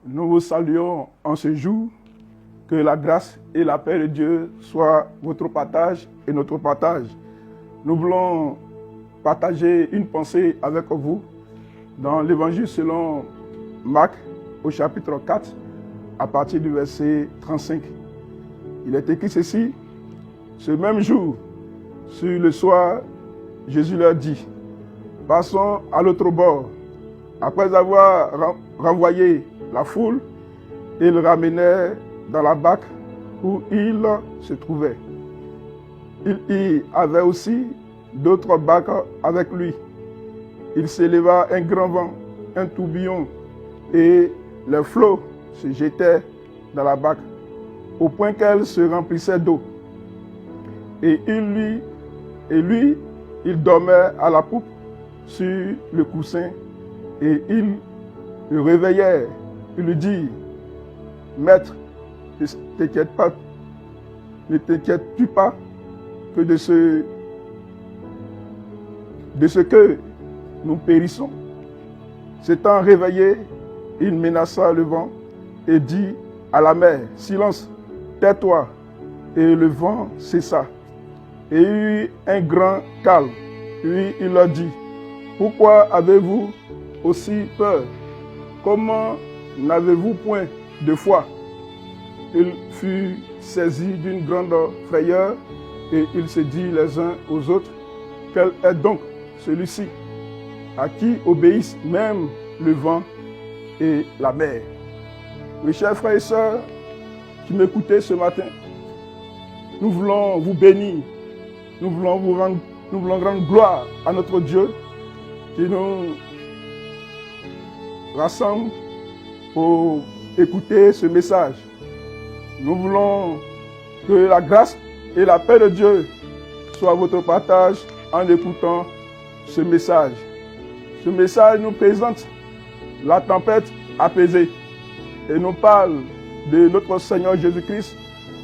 Nous vous saluons en ce jour. Que la grâce et la paix de Dieu soient votre partage et notre partage. Nous voulons partager une pensée avec vous dans l'évangile selon Marc au chapitre 4 à partir du verset 35. Il est écrit ceci: ce même jour, sur le soir, Jésus leur dit: passons à l'autre bord. Après avoir renvoyé la foule, ils ramenèrent dans la barque où il se trouvait. Il y avait aussi d'autres barques avec lui. Il s'éleva un grand vent, un tourbillon, et les flots se jetaient dans la barque, au point qu'elle se remplissait d'eau. Et lui, il dormait à la poupe sur le coussin, et il le réveillait. Il lui dit: Maître, ne t'inquiètes-tu pas que de ce que nous périssons. S'étant réveillé, il menaça le vent et dit à la mer: silence, tais-toi. Et le vent cessa. Et il y eut un grand calme. Puis il leur dit: pourquoi avez-vous aussi peur? Comment n'avez-vous point de foi? Il fut saisi d'une grande frayeur et il se dit les uns aux autres: quel est donc celui-ci à qui obéissent même le vent et la mer? Mes chers frères et sœurs qui m'écoutez ce matin, nous voulons vous bénir, nous voulons rendre gloire à notre Dieu qui nous rassemble pour écouter ce message. Nous voulons que la grâce et la paix de Dieu soient votre partage en écoutant ce message. Ce message nous présente la tempête apaisée et nous parle de notre Seigneur Jésus-Christ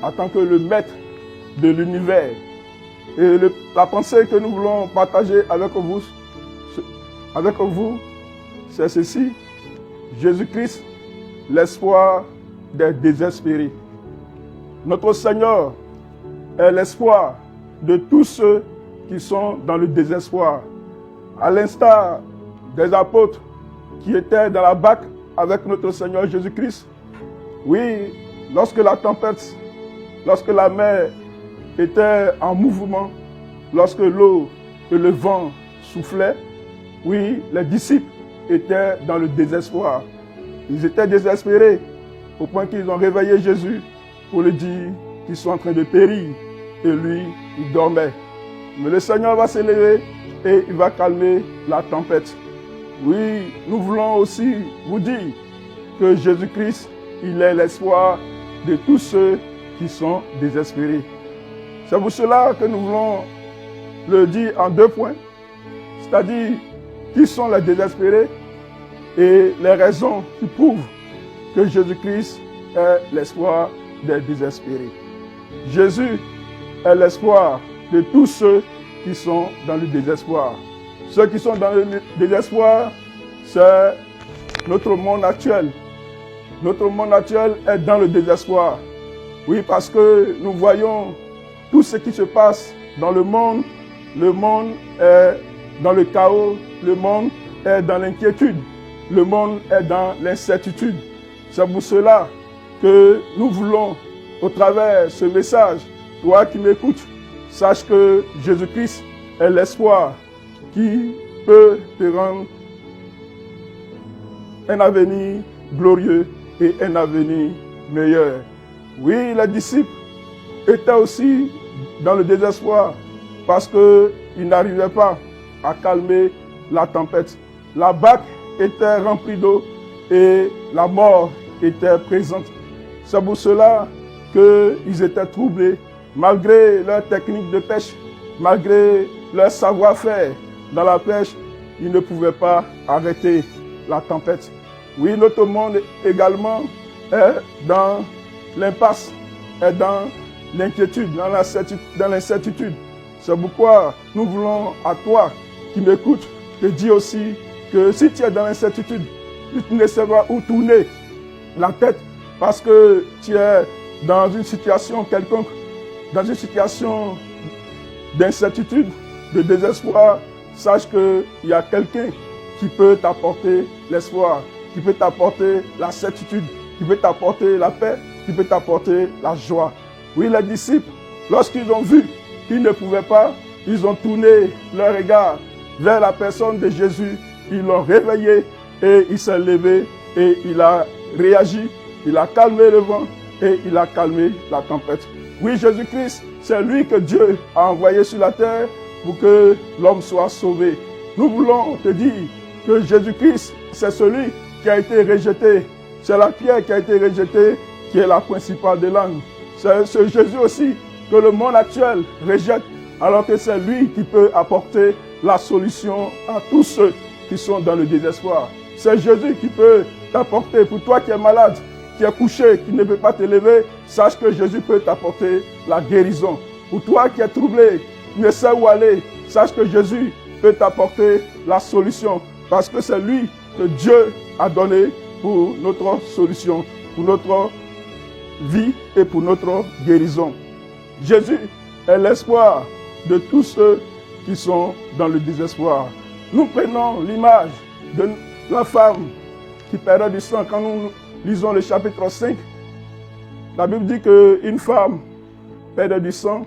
en tant que le maître de l'univers. Et la pensée que nous voulons partager avec vous, c'est ceci: Jésus-Christ, l'espoir des désespérés. Notre Seigneur est l'espoir de tous ceux qui sont dans le désespoir. À l'instar des apôtres qui étaient dans la barque avec notre Seigneur Jésus-Christ. Oui, lorsque la tempête, lorsque la mer était en mouvement, lorsque l'eau et le vent soufflaient, oui, les disciples étaient dans le désespoir. Ils étaient désespérés au point qu'ils ont réveillé Jésus pour lui dire qu'ils sont en train de périr. Et lui, il dormait. Mais le Seigneur va s'élever et il va calmer la tempête. Oui, nous voulons aussi vous dire que Jésus-Christ, il est l'espoir de tous ceux qui sont désespérés. C'est pour cela que nous voulons le dire en 2 points. C'est-à-dire, qui sont les désespérés et les raisons qui prouvent que Jésus-Christ est l'espoir des désespérés. Jésus est l'espoir de tous ceux qui sont dans le désespoir. Ceux qui sont dans le désespoir, c'est notre monde actuel. Notre monde actuel est dans le désespoir. Oui, parce que nous voyons tout ce qui se passe dans le monde. Le monde est dans le chaos. Le monde est dans l'inquiétude. Le monde est dans l'incertitude. C'est pour cela que nous voulons, au travers de ce message, toi qui m'écoutes, sache que Jésus-Christ est l'espoir qui peut te rendre un avenir glorieux et un avenir meilleur. Oui, les disciples étaient aussi dans le désespoir parce qu'ils n'arrivaient pas à calmer la tempête. La barque était remplie d'eau et la mort était présente. C'est pour cela qu'ils étaient troublés, malgré leur technique de pêche, malgré leur savoir-faire dans la pêche, ils ne pouvaient pas arrêter la tempête. Oui, notre monde également est dans l'impasse, est dans l'inquiétude, dans l'incertitude. C'est pourquoi nous voulons à toi qui m'écoutes te dire aussi que si tu es dans l'incertitude, tu ne sais pas où tourner. la tête parce que tu es dans une situation quelconque, dans une situation d'incertitude, de désespoir, sache qu'il y a quelqu'un qui peut t'apporter l'espoir, qui peut t'apporter la certitude, qui peut t'apporter la paix, qui peut t'apporter la joie. Oui, les disciples, lorsqu'ils ont vu qu'ils ne pouvaient pas, ils ont tourné leur regard vers la personne de Jésus, ils l'ont réveillé et il s'est levé et il a réagi, il a calmé le vent et il a calmé la tempête. Oui, Jésus-Christ, c'est lui que Dieu a envoyé sur la terre pour que l'homme soit sauvé. Nous voulons te dire que Jésus-Christ, c'est celui qui a été rejeté. C'est la pierre qui a été rejetée qui est la principale des langues. C'est ce Jésus aussi que le monde actuel rejette, alors que c'est lui qui peut apporter la solution à tous ceux qui sont dans le désespoir. C'est Jésus qui peut t'apporter, pour toi qui es malade, qui est couché, qui ne peut pas te lever, sache que Jésus peut t'apporter la guérison. Pour toi qui es troublé, qui ne sais où aller, sache que Jésus peut t'apporter la solution, parce que c'est lui que Dieu a donné pour notre solution, pour notre vie et pour notre guérison. Jésus est l'espoir de tous ceux qui sont dans le désespoir. Nous prenons l'image de la femme qui perdait du sang. Quand nous lisons le chapitre 5, la Bible dit qu'une femme perdait du sang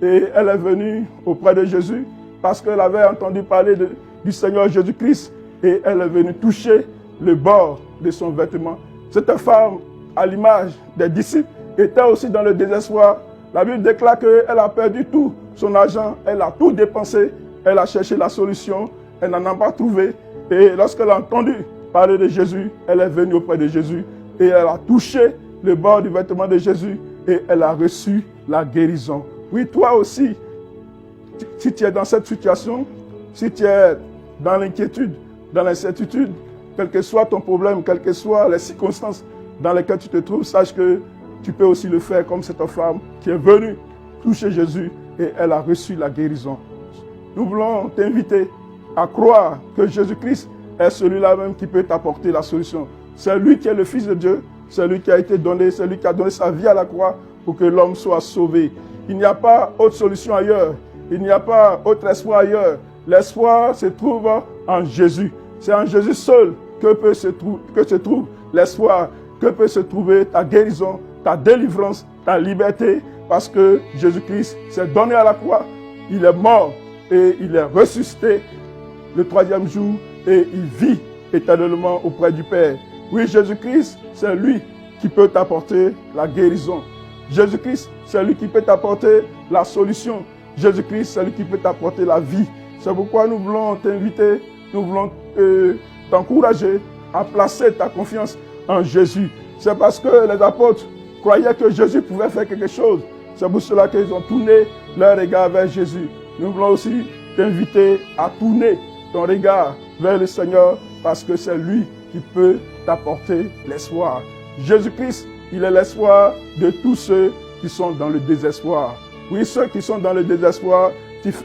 et elle est venue auprès de Jésus parce qu'elle avait entendu parler du Seigneur Jésus-Christ et elle est venue toucher le bord de son vêtement. Cette femme, à l'image des disciples, était aussi dans le désespoir. La Bible déclare qu'elle a perdu tout son argent, elle a tout dépensé, elle a cherché la solution, elle n'en a pas trouvé. Et lorsqu'elle a entendu parler de Jésus, elle est venue auprès de Jésus et elle a touché le bord du vêtement de Jésus et elle a reçu la guérison. Oui, toi aussi, si tu es dans cette situation, si tu es dans l'inquiétude, dans l'incertitude, quel que soit ton problème, quelles que soient les circonstances dans lesquelles tu te trouves, sache que tu peux aussi le faire comme cette femme qui est venue toucher Jésus et elle a reçu la guérison. Nous voulons t'inviter à croire que Jésus-Christ est celui-là même qui peut t'apporter la solution. C'est lui qui est le Fils de Dieu, c'est lui qui a été donné, c'est lui qui a donné sa vie à la croix pour que l'homme soit sauvé. Il n'y a pas autre solution ailleurs, il n'y a pas autre espoir ailleurs. L'espoir se trouve en Jésus. C'est en Jésus seul que se trouve l'espoir, que peut se trouver ta guérison, ta délivrance, ta liberté, parce que Jésus-Christ s'est donné à la croix, il est mort et il est ressuscité le troisième jour et il vit éternellement auprès du Père. Oui, Jésus-Christ, c'est lui qui peut t'apporter la guérison. Jésus-Christ, c'est lui qui peut t'apporter la solution. Jésus-Christ, c'est lui qui peut t'apporter la vie. C'est pourquoi nous voulons t'inviter, nous voulons t'encourager à placer ta confiance en Jésus. C'est parce que les apôtres croyaient que Jésus pouvait faire quelque chose. C'est pour cela qu'ils ont tourné leur regard vers Jésus. Nous voulons aussi t'inviter à tourner ton regard vers le Seigneur parce que c'est lui qui peut t'apporter l'espoir. Jésus-Christ, il est l'espoir de tous ceux qui sont dans le désespoir. Oui, ceux qui sont dans le désespoir,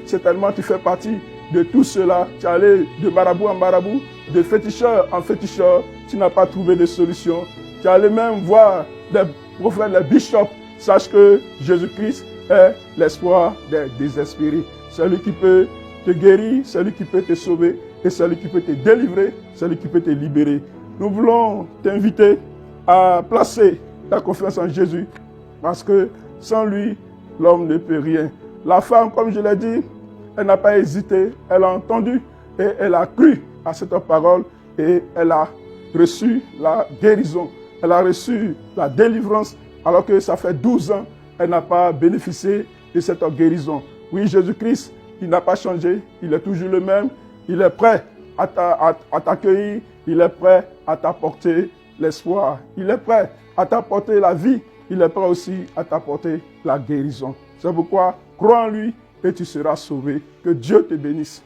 certainement tu fais partie de tout cela. Tu es allé de marabout en marabout, de féticheur en féticheur, tu n'as pas trouvé de solution. Tu es allé même voir des prophètes, les bishops. Sache que Jésus-Christ est l'espoir des désespérés. C'est lui qui peut te guérir, c'est lui qui peut te sauver, et c'est lui qui peut te délivrer, c'est lui qui peut te libérer. Nous voulons t'inviter à placer ta confiance en Jésus, parce que sans lui, l'homme ne peut rien. La femme, comme je l'ai dit, elle n'a pas hésité, elle a entendu et elle a cru à cette parole et elle a reçu la guérison, elle a reçu la délivrance, alors que ça fait 12 ans, elle n'a pas bénéficié de cette guérison. Oui, Jésus-Christ, il n'a pas changé, il est toujours le même, il est prêt à t'accueillir, il est prêt à t'apporter l'espoir, il est prêt à t'apporter la vie, il est prêt aussi à t'apporter la guérison. C'est pourquoi crois en lui et tu seras sauvé. Que Dieu te bénisse.